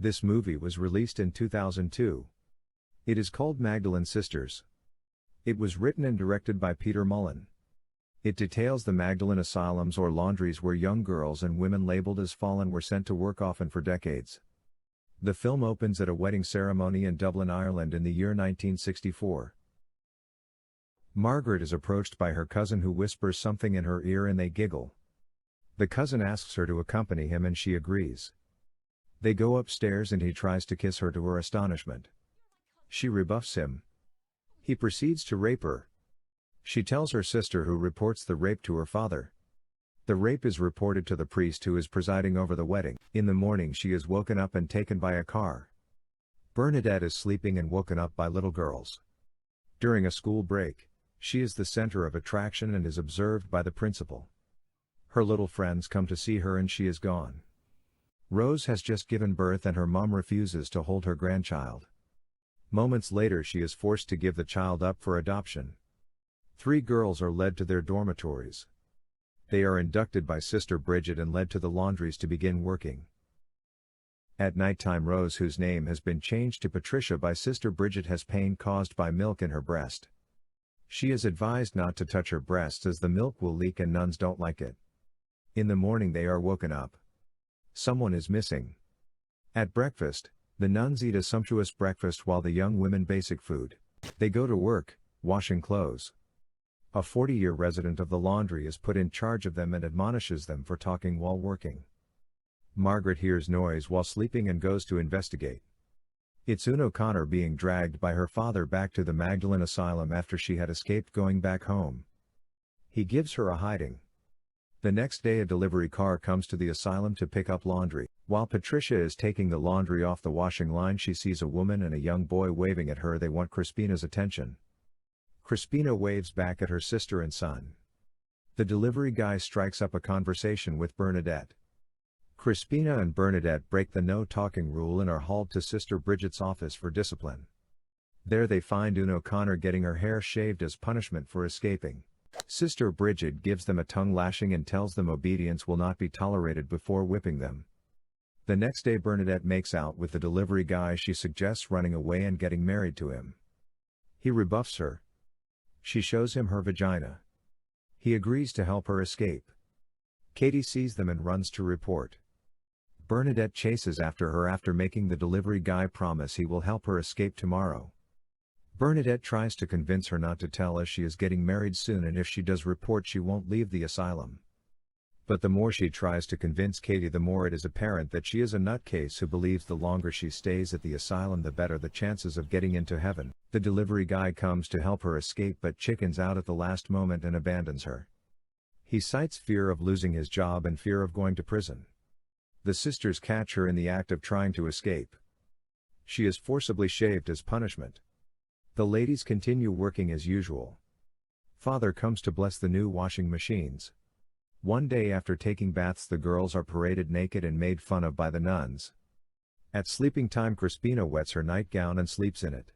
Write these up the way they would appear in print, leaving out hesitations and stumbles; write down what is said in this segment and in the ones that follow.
This movie was released in 2002. It is called Magdalene Sisters. It was written and directed by Peter Mullen. It details the Magdalene asylums or laundries where young girls and women labeled as fallen were sent to work, often for decades. The film opens at a wedding ceremony in Dublin, Ireland in the year 1964. Margaret is approached by her cousin, who whispers something in her ear and they giggle. The cousin asks her to accompany him and she agrees. They go upstairs and he tries to kiss her, to her astonishment. She rebuffs him. He proceeds to rape her. She tells her sister, who reports the rape to her father. The rape is reported to the priest who is presiding over the wedding. In the morning she is woken up and taken by a car. Bernadette is sleeping and woken up by little girls. During a school break, she is the center of attraction and is observed by the principal. Her little friends come to see her and she is gone. Rose has just given birth and her mom refuses to hold her grandchild. Moments later she is forced to give the child up for adoption. 3 girls are led to their dormitories. They are inducted by Sister Bridget and led to the laundries to begin working. At nighttime, Rose, whose name has been changed to Patricia by Sister Bridget, has pain caused by milk in her breast. She is advised not to touch her breasts as the milk will leak and nuns don't like it. In the morning they are woken up. Someone is missing. At breakfast, the nuns eat a sumptuous breakfast while the young women basic food. They go to work, washing clothes. A 40-year resident of the laundry is put in charge of them and admonishes them for talking while working. Margaret hears noise while sleeping and goes to investigate. It's Una O'Connor being dragged by her father back to the Magdalene asylum after she had escaped going back home. He gives her a hiding. The next day a delivery car comes to the asylum to pick up laundry. While Patricia is taking the laundry off the washing line, she sees a woman and a young boy waving at her. They want Crispina's attention. Crispina waves back at her sister and son. The delivery guy strikes up a conversation with Bernadette. Crispina and Bernadette break the no-talking rule and are hauled to Sister Bridget's office for discipline. There they find Una O'Connor getting her hair shaved as punishment for escaping. Sister Bridget gives them a tongue lashing and tells them obedience will not be tolerated before whipping them. The next day Bernadette makes out with the delivery guy. She suggests running away and getting married to him. He rebuffs her. She shows him her vagina. He agrees to help her escape. Katie sees them and runs to report. Bernadette chases after her after making the delivery guy promise he will help her escape tomorrow. Bernadette tries to convince her not to tell, as she is getting married soon and if she does report she won't leave the asylum. But the more she tries to convince Katie, the more it is apparent that she is a nutcase who believes the longer she stays at the asylum the better the chances of getting into heaven. The delivery guy comes to help her escape but chickens out at the last moment and abandons her. He cites fear of losing his job and fear of going to prison. The sisters catch her in the act of trying to escape. She is forcibly shaved as punishment. The ladies continue working as usual. Father comes to bless the new washing machines. One day after taking baths, the girls are paraded naked and made fun of by the nuns. At sleeping time, Crispina wets her nightgown and sleeps in it.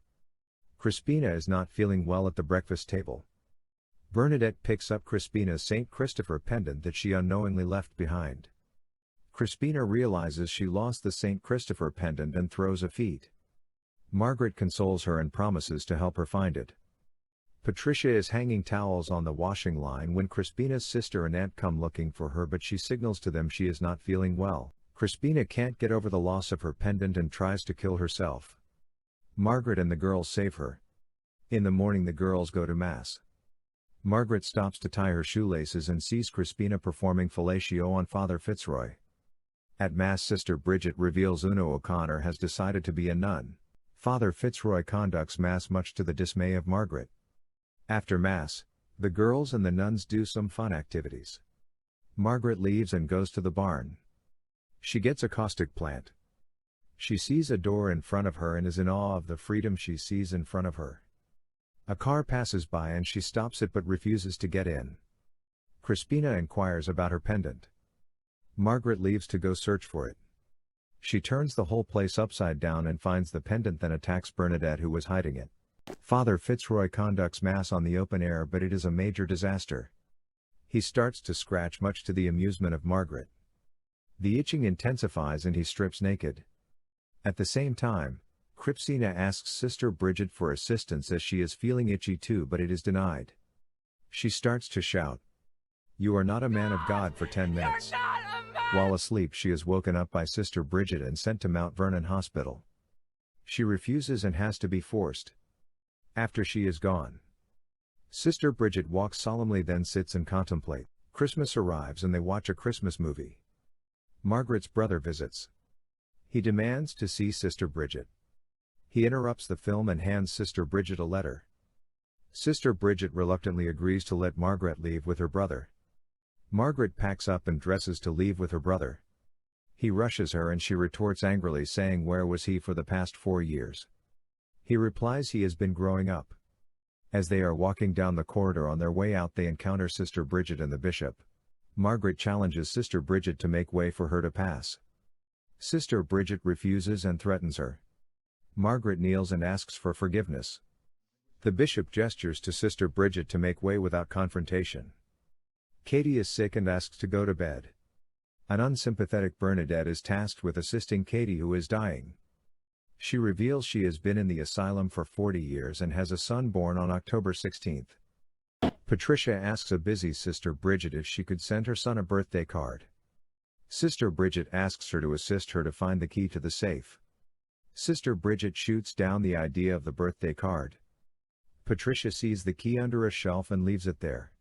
Crispina is not feeling well at the breakfast table. Bernadette picks up Crispina's St. Christopher pendant that she unknowingly left behind. Crispina realizes she lost the St. Christopher pendant and throws a fit. Margaret consoles her and promises to help her find it. Patricia is hanging towels on the washing line when Crispina's sister and aunt come looking for her, but she signals to them she is not feeling well. Crispina can't get over the loss of her pendant and tries to kill herself. Margaret and the girls save her. In the morning the girls go to Mass. Margaret stops to tie her shoelaces and sees Crispina performing fellatio on Father Fitzroy. At Mass, Sister Bridget reveals Una O'Connor has decided to be a nun. Father Fitzroy conducts Mass much to the dismay of Margaret. After Mass, the girls and the nuns do some fun activities. Margaret leaves and goes to the barn. She gets a caustic plant. She sees a door in front of her and is in awe of the freedom she sees in front of her. A car passes by and she stops it but refuses to get in. Crispina inquires about her pendant. Margaret leaves to go search for it. She turns the whole place upside down and finds the pendant, then attacks Bernadette, who was hiding it. Father Fitzroy conducts Mass on the open air, but it is a major disaster. He starts to scratch, much to the amusement of Margaret. The itching intensifies and he strips naked. At the same time, Kripsina asks Sister Bridget for assistance as she is feeling itchy too, but it is denied. She starts to shout, "You are not a man of God," for 10 minutes. While asleep, she is woken up by Sister Bridget and sent to Mount Vernon Hospital. She refuses and has to be forced. After she is gone, Sister Bridget walks solemnly, then sits and contemplate. Christmas arrives and they watch a Christmas movie. Margaret's brother visits. He demands to see Sister Bridget. He interrupts the film and hands Sister Bridget a letter. Sister Bridget reluctantly agrees to let Margaret leave with her brother. Margaret packs up and dresses to leave with her brother. He rushes her and she retorts angrily, saying where was he for the past 4 years. He replies he has been growing up. As they are walking down the corridor on their way out, they encounter Sister Bridget and the bishop. Margaret challenges Sister Bridget to make way for her to pass. Sister Bridget refuses and threatens her. Margaret kneels and asks for forgiveness. The bishop gestures to Sister Bridget to make way without confrontation. Katie is sick and asks to go to bed. An unsympathetic Bernadette is tasked with assisting Katie, who is dying. She reveals she has been in the asylum for 40 years and has a son born on October 16. Patricia asks a busy Sister Bridget if she could send her son a birthday card. Sister Bridget asks her to assist her to find the key to the safe. Sister Bridget shoots down the idea of the birthday card. Patricia sees the key under a shelf and leaves it there.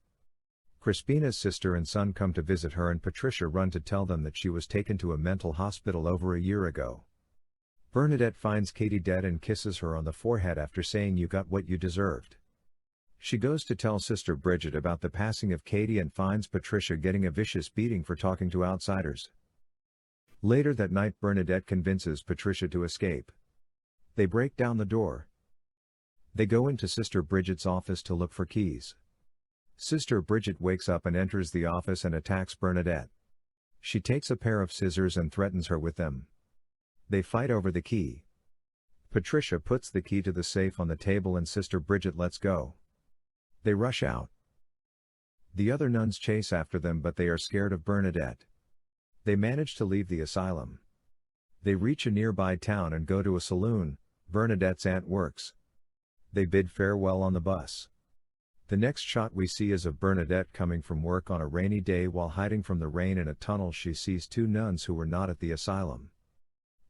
Crispina's sister and son come to visit her and Patricia run to tell them that she was taken to a mental hospital over a year ago. Bernadette finds Katie dead and kisses her on the forehead after saying you got what you deserved. She goes to tell Sister Bridget about the passing of Katie and finds Patricia getting a vicious beating for talking to outsiders. Later that night, Bernadette convinces Patricia to escape. They break down the door. They go into Sister Bridget's office to look for keys. Sister Bridget wakes up and enters the office and attacks Bernadette. She takes a pair of scissors and threatens her with them. They fight over the key. Patricia puts the key to the safe on the table and Sister Bridget lets go. They rush out. The other nuns chase after them, but they are scared of Bernadette. They manage to leave the asylum. They reach a nearby town and go to a saloon. Bernadette's aunt works. They bid farewell on the bus. The next shot we see is of Bernadette coming from work on a rainy day. While hiding from the rain in a tunnel, she sees 2 nuns who were not at the asylum.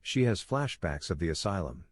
She has flashbacks of the asylum.